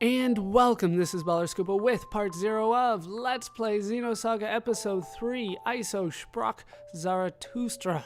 And welcome, this is Ballerscuba with part 0 of Let's Play Xenosaga Episode 3, ISO Sprach Zarathustra.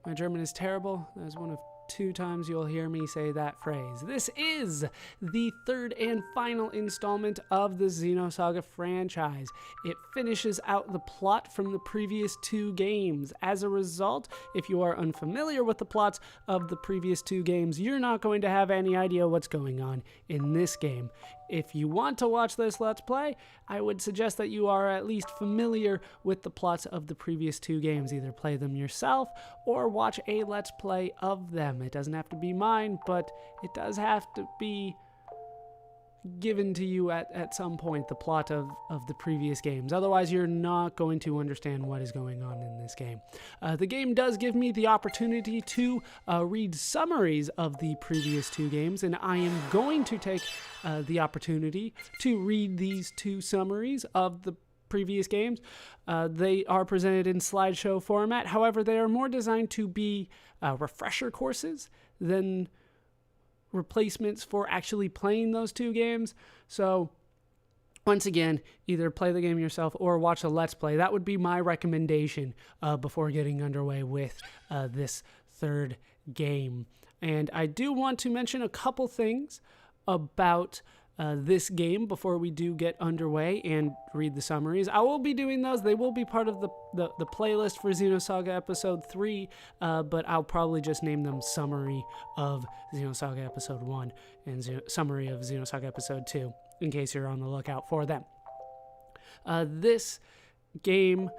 My German is terrible. That is one of 2 times you'll hear me say that phrase. This is the 3rd and final installment of the Xenosaga franchise. It finishes out the plot from the previous 2 games. As a result, if you are unfamiliar with the plots of the previous 2 games, you're not going to have any idea what's going on in this game. If you want to watch this Let's Play, I would suggest that you are at least familiar with the plots of the previous 2 games. Either play them yourself or watch a Let's Play of them. It doesn't have to be mine, but it does have to be given to you at some point, the plot of the previous games. Otherwise, you're not going to understand what is going on in this game. The game does give me the opportunity to read summaries of the previous 2 games, and I am going to take the opportunity to read these 2 summaries of the previous games. They are presented in slideshow format. However, they are more designed to be refresher courses than replacements for actually playing those 2 games. So once again, either play the game yourself or watch a Let's Play. That would be my recommendation before getting underway with this 3rd game. And I do want to mention a couple things about this game before we do get underway and read the summaries. I will be doing those. They will be part of the playlist for Xenosaga Episode 3, but I'll probably just name them Summary of Xenosaga Episode 1 and Summary of Xenosaga Episode 2, in case you're on the lookout for them. This game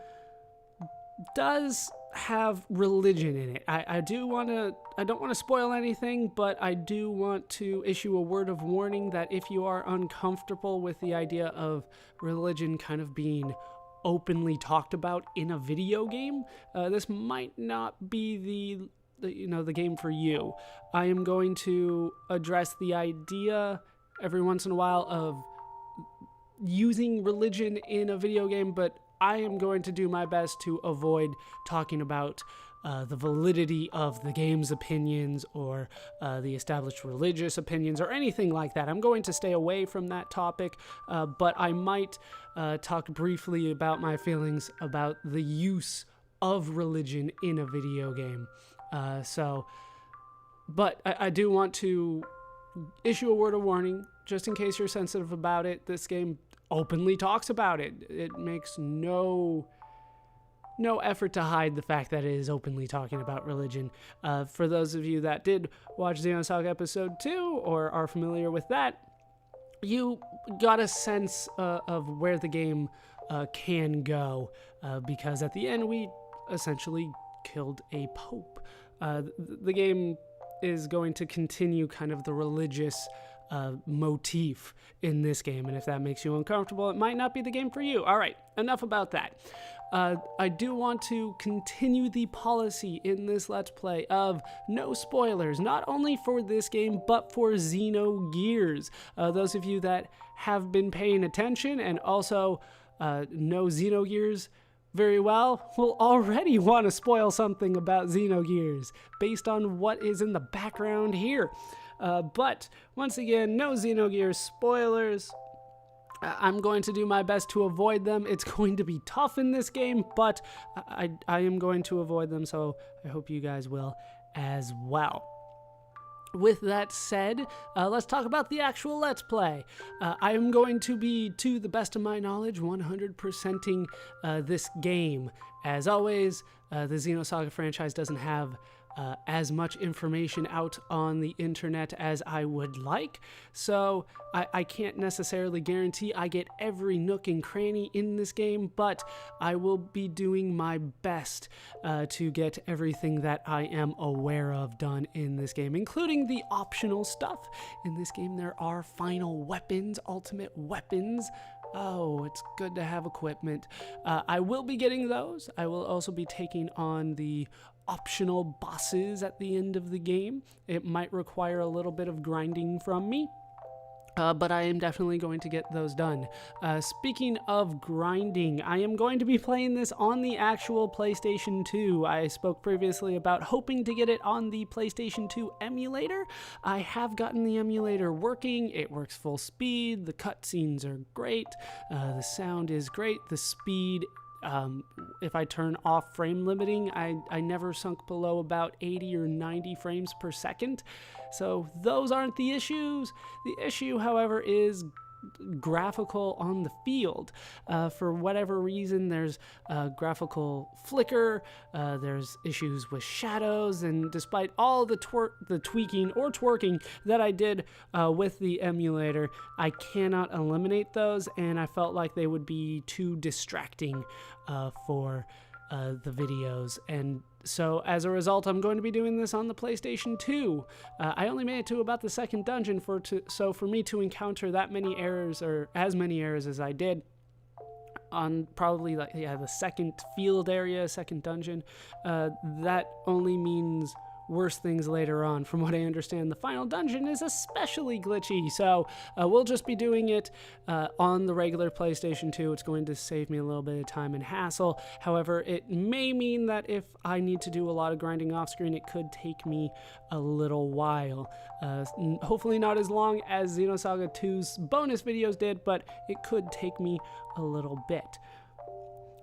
does have religion in it. I don't want to spoil anything, but I do want to issue a word of warning that if you are uncomfortable with the idea of religion kind of being openly talked about in a video game, this might not be the game for you. I am going to address the idea every once in a while of using religion in a video game, but I am going to do my best to avoid talking about the validity of the game's opinions or the established religious opinions or anything like that. I'm going to stay away from that topic, but I might talk briefly about my feelings about the use of religion in a video game. But I do want to issue a word of warning, just in case you're sensitive about it. This game openly talks about it. It makes no effort to hide the fact that it is openly talking about religion. For those of you that did watch Xenosaga Episode 2 or are familiar with that, you got a sense of where the game can go, because at the end we essentially killed a pope. The game is going to continue kind of the religious motif in this game, and if that makes you uncomfortable, it might not be the game for you. All right, enough about that. I do want to continue the policy in this Let's Play of no spoilers, not only for this game, but for Xenogears. Those of you that have been paying attention and also know Xenogears very well will already want to spoil something about Xenogears based on what is in the background here. But once again, no Xenogears spoilers. I'm going to do my best to avoid them. It's going to be tough in this game, but I am going to avoid them, so I hope you guys will as well. With that said, let's talk about the actual Let's Play. I am going to be, to the best of my knowledge, 100%ing this game. As always, the Xenosaga franchise doesn't have as much information out on the internet as I would like, so I can't necessarily guarantee I get every nook and cranny in this game, but I will be doing my best to get everything that I am aware of done in this game, including the optional stuff. In this game there are final weapons, ultimate weapons. Oh, it's good to have equipment. I will be getting those. I will also be taking on the optional bosses at the end of the game. It might require a little bit of grinding from me. But I am definitely going to get those done. Speaking of grinding, I am going to be playing this on the actual PlayStation 2. I spoke previously about hoping to get it on the PlayStation 2 emulator. I have gotten the emulator working. It works full speed. The cutscenes are great. The sound is great. The speed, if I turn off frame limiting, I never sunk below about 80 or 90 frames per second. So those aren't the issues. The issue, however, is graphical on the field. For whatever reason, there's graphical flicker, there's issues with shadows, and despite all the tweaking or twerking that I did with the emulator, I cannot eliminate those, and I felt like they would be too distracting for the videos. And so as a result, I'm going to be doing this on the PlayStation 2. I only made it to about the second dungeon, so for me to encounter that many errors, or as many errors as I did, on probably the second field area, second dungeon, that only means worse things later on. From what I understand, the final dungeon is especially glitchy, so we'll just be doing it on the regular PlayStation 2. It's going to save me a little bit of time and hassle. However, it may mean that if I need to do a lot of grinding off screen, it could take me a little while. Hopefully not as long as Xenosaga 2's bonus videos did, but it could take me a little bit.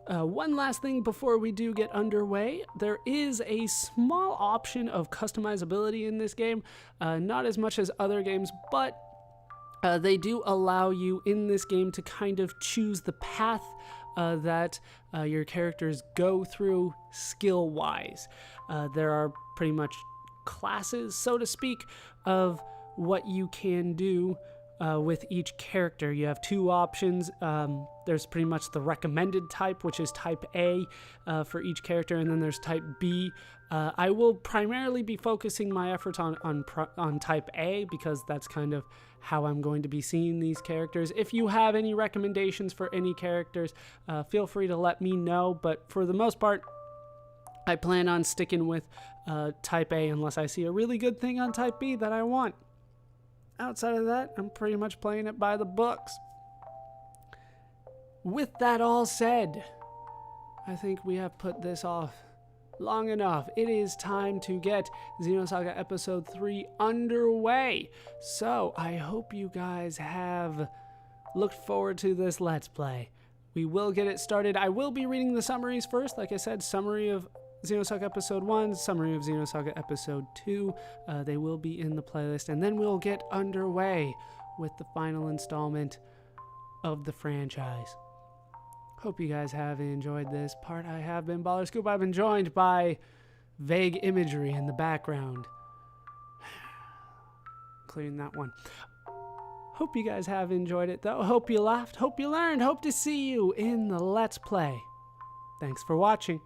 One last thing before we do get underway, there is a small option of customizability in this game, not as much as other games, but they do allow you in this game to kind of choose the path that your characters go through skill-wise. There are pretty much classes, so to speak, of what you can do with each character. You have two options. There's pretty much the recommended type, which is type A for each character, and then there's type B. I will primarily be focusing my efforts on type A, because that's kind of how I'm going to be seeing these characters. If you have any recommendations for any characters, feel free to let me know, but for the most part, I plan on sticking with type A unless I see a really good thing on type B that I want. Outside of that, I'm pretty much playing it by the books. With that all said, I think we have put this off long enough. It is time to get Xenosaga Episode 3 underway. So I hope you guys have looked forward to this Let's Play. We will get it started. I will be reading the summaries first. Like I said, summary of Xenosaga Episode 1, summary of Xenosaga Episode 2. They will be in the playlist, and then we'll get underway with the final installment of the franchise. Hope you guys have enjoyed this part. I have been Baller Scoop. I've been joined by vague imagery in the background. Including that one. Hope you guys have enjoyed it, though. Hope you laughed. Hope you learned. Hope to see you in the Let's Play. Thanks for watching.